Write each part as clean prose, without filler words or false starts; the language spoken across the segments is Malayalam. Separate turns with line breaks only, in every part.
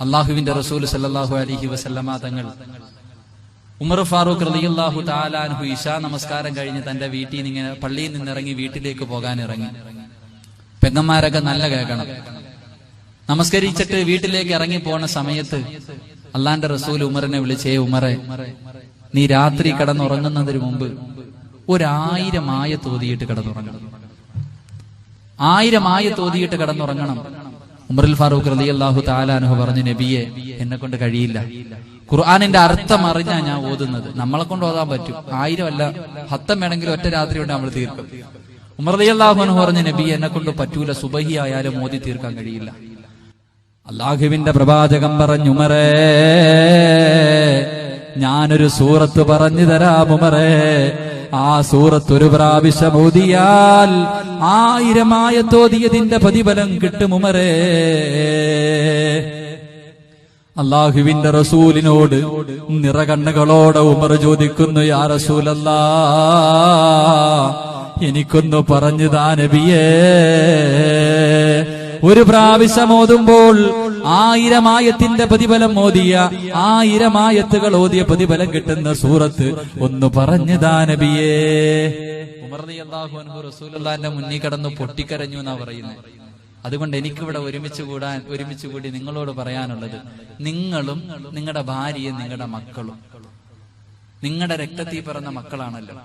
അള്ളാഹുവിന്റെ റസൂൽ സല്ലല്ലാഹു അലൈഹി വസല്ലമ തങ്ങൾ ഉമർ ഫാറൂഖ് റളിയല്ലാഹു തആല അൻഹു ഇശാ നമസ്കാരം കഴിഞ്ഞ് തന്റെ വീട്ടിൽ നിന്ന് ഇങ്ങനെ പള്ളിയിൽ നിന്ന് ഇറങ്ങി വീട്ടിലേക്ക് പോകാൻ ഇറങ്ങി. പെങ്ങന്മാരൊക്കെ നല്ല കേൾക്കണം. നമസ്കരിച്ചിട്ട് വീട്ടിലേക്ക് ഇറങ്ങി പോണ സമയത്ത് അള്ളാന്റെ റസൂൽ ഉമറിനെ വിളിച്ചേ, ഉമറെ, നീ രാത്രി കിടന്നുറങ്ങുന്നതിന് മുമ്പ് 1000 ആയത്ത് ഓതിയിട്ട് കിടന്നുറങ്ങണം. 1000 ആയത്ത് ഓതിയിട്ട് കിടന്നുറങ്ങണം. ഉമറുൽ ഫാറൂഖ് റളിയല്ലാഹു തആല അൻഹു പറഞ്ഞു, നബിയെ, എന്നെ കൊണ്ട് കഴിയില്ല. ഖുർആനിന്റെ അർത്ഥം അറിഞ്ഞാ ഞാൻ ഓതുന്നത്. നമ്മളെ കൊണ്ട് ഓതാൻ പറ്റും, 1000 അല്ല 10 വേണമെങ്കിലും ഒറ്റ രാത്രി കൊണ്ട് നമ്മൾ തീർക്കും. ഉമർ റളിയല്ലാഹു അൻഹു പറഞ്ഞു, നബിയെ, എന്നെ കൊണ്ട് പറ്റൂല, സുബഹി ആയാലും ഓതി തീർക്കാൻ കഴിയില്ല. അല്ലാഹുവിന്റെ പ്രവാചകൻ പറഞ്ഞു, ഉമറേ, ഞാനൊരു സൂറത്ത് പറഞ്ഞു തരാം ഉമറേ. ആ സൂറത്ത് ഒരു പ്രാവശ്യം ഓതിയാൽ 1000 ആയത്ത് ഓതിയതിന്റെ പ്രതിഫലം കിട്ടും ഉമറേ. അല്ലാഹുവിന്റെ റസൂലിനോട് നിറകണ്ണുകളോടെ ഉമർ ചോദിക്കുന്നു, യാ റസൂലല്ലാഹ്, എനിക്കൊന്നു പറഞ്ഞു താ നബിയേ. ഒരു പ്രാവശ്യം ഓതുമ്പോൾ 1000 ആയത്തിന്റെ പ്രതിഫലം ഓതിയ 1000 ആയത്തുകൾ ഓതിയ പ്രതിഫലം കിട്ടുന്ന സൂറത്ത് ഒന്ന് പറഞ്ഞു താ നബിയേ. ഉമർ റളിയല്ലാഹു അൻഹു റസൂലുള്ളാഹിന്റെ മുന്നിൽ കടന്നു പൊട്ടിക്കരഞ്ഞു എന്നാ പറയുന്നത്. അതുകൊണ്ട് എനിക്കിവിടെ ഒരുമിച്ച് കൂടി നിങ്ങളോട് പറയാനുള്ളത്, നിങ്ങളും നിങ്ങളുടെ ഭാര്യയും നിങ്ങളുടെ മക്കളും നിങ്ങളുടെ രക്തത്തിൽ പിറന്ന മക്കളാണല്ലോ.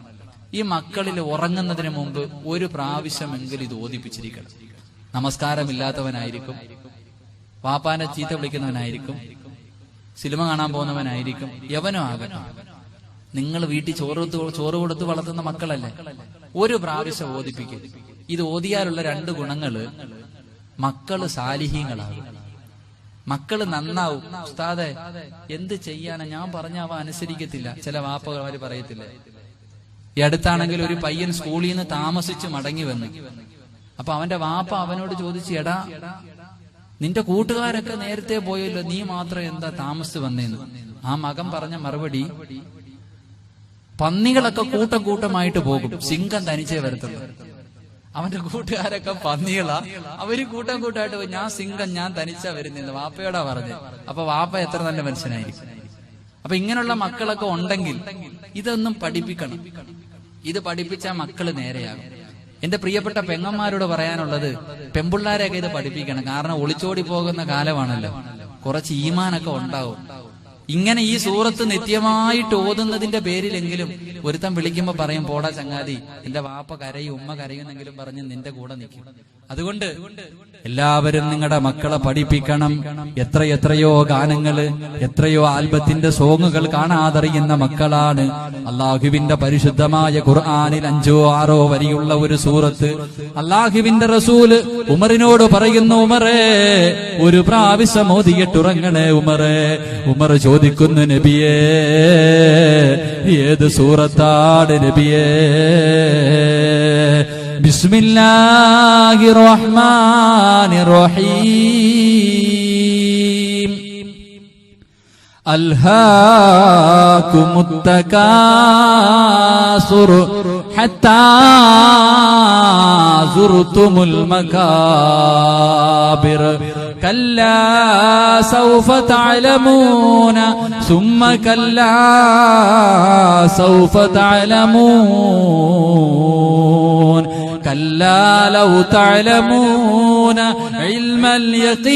ഈ മക്കളിൽ ഉറങ്ങുന്നതിന് മുമ്പ് ഒരു പ്രാവശ്യമെങ്കിലും ഇത് ഓതിപ്പിച്ചിരിക്കണം. നമസ്കാരമില്ലാത്തവനായിരിക്കും, വാപ്പാനെ ചീത്ത വിളിക്കുന്നവനായിരിക്കും, സിനിമ കാണാൻ പോകുന്നവനായിരിക്കും, യവനോ ആകട്ടെ, നിങ്ങൾ വീട്ടിൽ ചോറ് കൊടുത്ത് വളർത്തുന്ന മക്കളല്ലേ, ഒരു പ്രാവശ്യം ഓതിപ്പിക്കും. ഇത് ഓതിയാലുള്ള 2 ഗുണങ്ങള്: മക്കള് സാലിഹീങ്ങളാകും, മക്കള് നന്നാവും. ഉസ്താദെ, എന്ത് ചെയ്യാനാ, ഞാൻ പറഞ്ഞ അവ അനുസരിക്കത്തില്ല. ചില വാപ്പമാര് പറയത്തില്ല. ഈ അടുത്താണെങ്കിൽ ഒരു പയ്യൻ സ്കൂളിൽ നിന്ന് താമസിച്ച് മടങ്ങി വന്നു. അപ്പൊ അവന്റെ വാപ്പ അവനോട് ചോദിച്ചു, എടാ, നിന്റെ കൂട്ടുകാരൊക്കെ നേരത്തെ പോയല്ലോ, നീ മാത്രം എന്താ താമസിച്ച് വന്നേന്ന്. ആ മകൻ പറഞ്ഞ മറുപടി, പന്നികളൊക്കെ കൂട്ടമായിട്ട് പോകും, സിംഹം തനിച്ചേ വരത്തുള്ളൂ. അവന്റെ കൂട്ടുകാരൊക്കെ പന്നികളാ, അവര് കൂട്ടമായിട്ട് പോയി. ഞാൻ സിംഹം, ഞാൻ തനിച്ചാ വരുന്നത്, വാപ്പയോടാ പറഞ്ഞത്. അപ്പൊ വാപ്പ എത്ര നല്ല മനുഷ്യനായിരിക്കും. അപ്പൊ ഇങ്ങനെയുള്ള മക്കളൊക്കെ ഉണ്ടെങ്കിൽ ഇതൊന്നും പഠിപ്പിക്കണം. ഇത് പഠിപ്പിച്ചാൽ മക്കള് നേരെയാകും. എന്റെ പ്രിയപ്പെട്ട പെങ്ങന്മാരോട് പറയാനുള്ളത്, പെമ്പിള്ളാരെയൊക്കെ ഇത് പഠിപ്പിക്കണം. കാരണം ഒളിച്ചോടി പോകുന്ന കാലമാണല്ലോ, കുറച്ച് ഈമാനൊക്കെ ഉണ്ടാവും. ഇങ്ങനെ ഈ സൂറത്ത് നിത്യമായിട്ട് ഓതുന്നതിന്റെ പേരിലെങ്കിലും ഒരുത്തൻ വിളിക്കുമ്പോ പറയും, പോടാ ചങ്ങാതി, എന്റെ വാപ്പ കരയും ഉമ്മ കരയുന്നെങ്കിലും പറഞ്ഞ് നിന്റെ കൂടെ നിൽക്കും. അതുകൊണ്ട് എല്ലാവരും നിങ്ങളുടെ മക്കളെ പഠിപ്പിക്കണം. എത്രയോ ഗാനങ്ങള്, എത്രയോ ആൽബത്തിന്റെ സോങ്ങുകൾ കാണാതറിയുന്ന മക്കളാണ്. അള്ളാഹുവിന്റെ പരിശുദ്ധമായ ഖുർആനിൽ 5 or 6 വരിയുള്ള ഒരു സൂറത്ത് അള്ളാഹുവിന്റെ റസൂല് ഉമറിനോട് പറയുന്നു, ഉമറേ, ഒരു പ്രാവശ്യം ഓതിയിട്ടുറങ്ങണേ ഉമറേ. ഉമർ ചോദിക്കുന്നു, നബിയേ, ഏത് സൂറത്താണ് നബിയേ? ബിസ്മില്ലാഹിർ റഹ്മാനിർ റഹീം. അൽഹാകുമുത് തകാസുർ ഹത്താ സുർതുമുൽ മകാബിർ. കല്ലാ സൗഫ തഅലമൂന സുമ്മ കല്ലാ സൗഫ തഅലമൂൻ. കല്ലാ ലൗ തഅലമൂന ഇൽമൽ യഖീൻ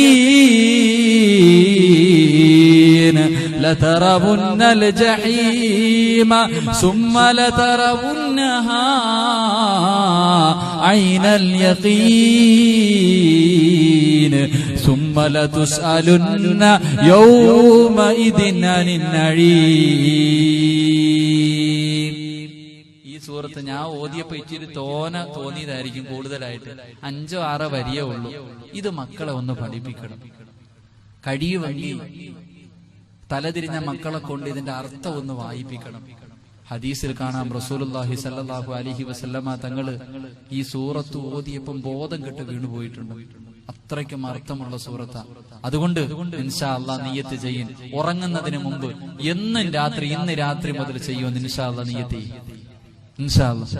ലതറവുന്നൽ ജഹീമ സുമ്മ ലതറവുന്നഹാ ഐനൽ യഖീൻ സുമ്മ ലതുസ്അലുന്ന യൗമഇദിൻ അനിൻ നഈം. ഈ സൂറത്ത് ഞാൻ ഓതിയപ്പോ ഇച്ചിരി തോന്നിയതായിരിക്കും കൂടുതലായിട്ട്. 5 or 6 വരിയേ ഉള്ളൂ. ഇത് മക്കളെ ഒന്ന് പഠിപ്പിക്കണം. കഴിയുമെങ്കിൽ തലതിരിഞ്ഞ മക്കളെ കൊണ്ട് ഇതിന്റെ അർത്ഥം ഒന്ന് വായിപ്പിക്കണം. ഹദീസിൽ കാണാം, റസൂലുള്ളാഹി സ്വല്ലല്ലാഹു അലൈഹി വസല്ലമ തങ്ങള് ഈ സൂറത്ത് ഓതിയപ്പം ബോധം കെട്ട് വീണുപോയിട്ടുണ്ട്. അത്രയ്ക്കും അർത്ഥമുള്ള സൂറത്താ. അതുകൊണ്ട് ഇൻഷാ അല്ലാഹ് നിയ്യത്ത് ചെയ്യും. ഉറങ്ങുന്നതിന് മുമ്പ് ഇന്ന് രാത്രി മുതൽ ചെയ്യുമെന്ന് ഇൻഷാ അല്ലാഹ് നിയ്യത്ത് ചെയ്യും. ഇൻഷാ അല്ലാഹ്.